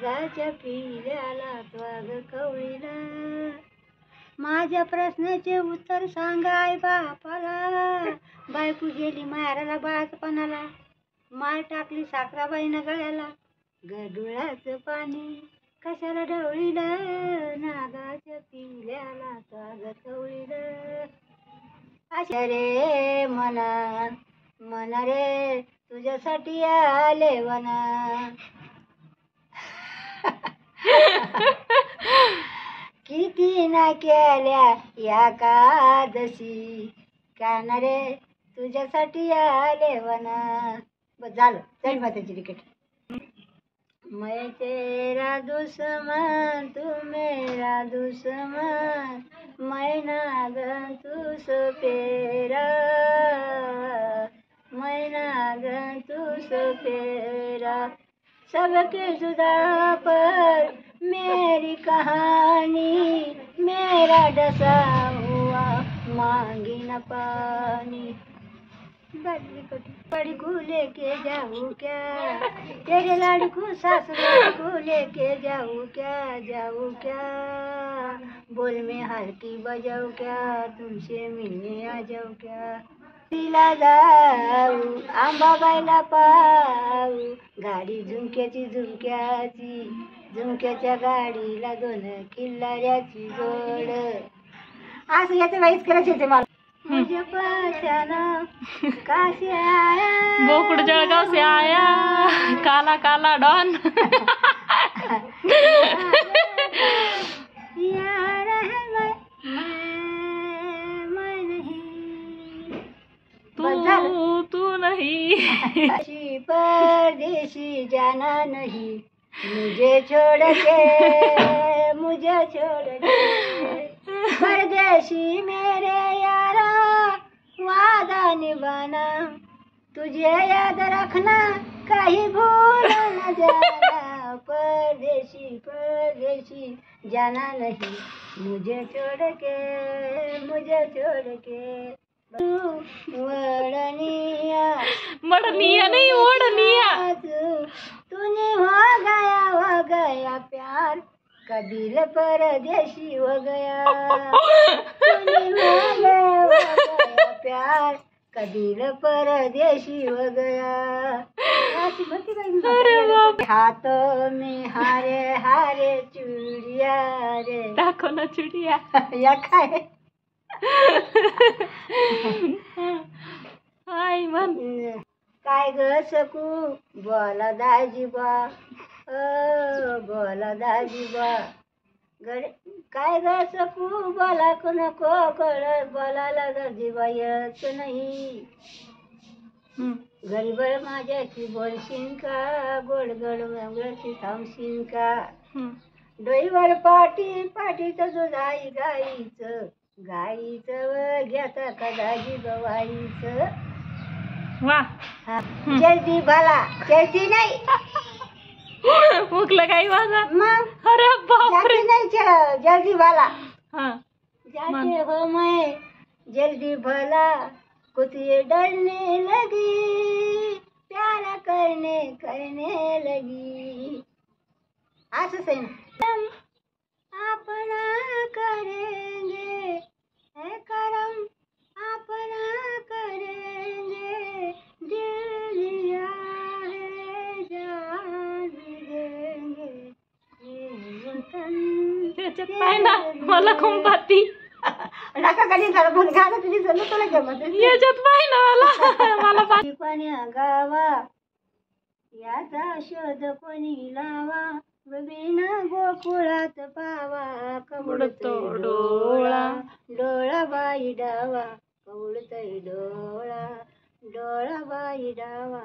नागाच्या पिल्याला त्वाग कवळीला. माझ्या प्रश्नाचे उत्तर सांगा आई बापाला. बायको गेली मारायला बाळातपणाला, मार टाकली साखराबाईनं गळ्याला. गडुळाचं पाणी कशाला ढवळीलं, नागाच्या पिल्याला त्वाग कवळीलं. अशा रे मना मना रे तुझ्यासाठी आले वना. किती ना केल्या या कादशी, काना रे तुझ्यासाठी आले वना. बस झालं, चल माताची तिकीट. मैं तेरा दुश्मन तू मेरा दुश्मन, मैं नागन तू सपेरा, मैं नागन तू सपेरा. सबके जुदा पर मेरी कहानी, मेरा डसा हुआ मांगी न पानी. बड़ी को लेके जाऊँ क्या, तेरे लड़को ससुर को लेके जाऊँ क्या. बोल में हल्की बजाऊँ क्या, तुमसे मिलने आ जाऊँ क्या. तिला जाऊ आंबाबाईला पाहू, गाडी झुमक्याची झुमक्याची, झुमक्याच्या गाडीला दोन किल्लाऱ्याची जोड. असं याचं वाईच करायचं येते मला. मुझे पहचाना काशी आया, बोकुड़ जळगाव से आया, काला काला डॉन. यार है मैं नहीं, तू नहीं. परदेशी जाना नहीं, मुझे छोड़ के परदेशी मेरे यारा, वादा निभाना, तुझे याद रखना, कहीं भूल न जाना. परदेशी परदेशी जाना नहीं, मुझे छोड़ के. वड़निया मडनिया नहीं ओढ़निया. तूने हो गया प्यार, कबील परदेशी हो गया. तूने हो गया प्यार, कबील परदेशी हो गया. अरे बाप. हाथों में हारे हारे चूड़िया रे. दाखव ना चुडिया. या काय आई मन काय ग सकू बोला दाजीबा, बोला दाजीबा. काय ग सकू बोला नको कळत, बोलायला दाजीबा येत नाही. गरीबर माझ्याची बोलशीन का, गोड गोड मंगळची थांबशीन का. डोईवर पाटीचं दूध आई गाईचं, गाईचं घेता का दाजी गवाईचं. वा. जल्दी भला चलती नाही. मुकलं काही माझा. मग अरे बापरे. जाती नहीं जल्दी भला. हाँ जाते हो मैं जल्दी भला, कुछ ये डरने लगी, प्यार करने लगी. असंच आहे ना. अपना करेंगे है करम, अपना करेंगे, दिल दिया है जान भी देंगे, ये वतन. त्याच्यात पाय ना मला कुंपाती. नका कधी पण गाणं तुझी जणू तुला जमत. याच्यात पाय ना मला पाण्या गावा याचा शोध कोणी लावा, बिन गोकुळात पावा. कवळतोय डोळा डोळा बाई डावा, कवळतोय डोळा डोळा बाई डावा.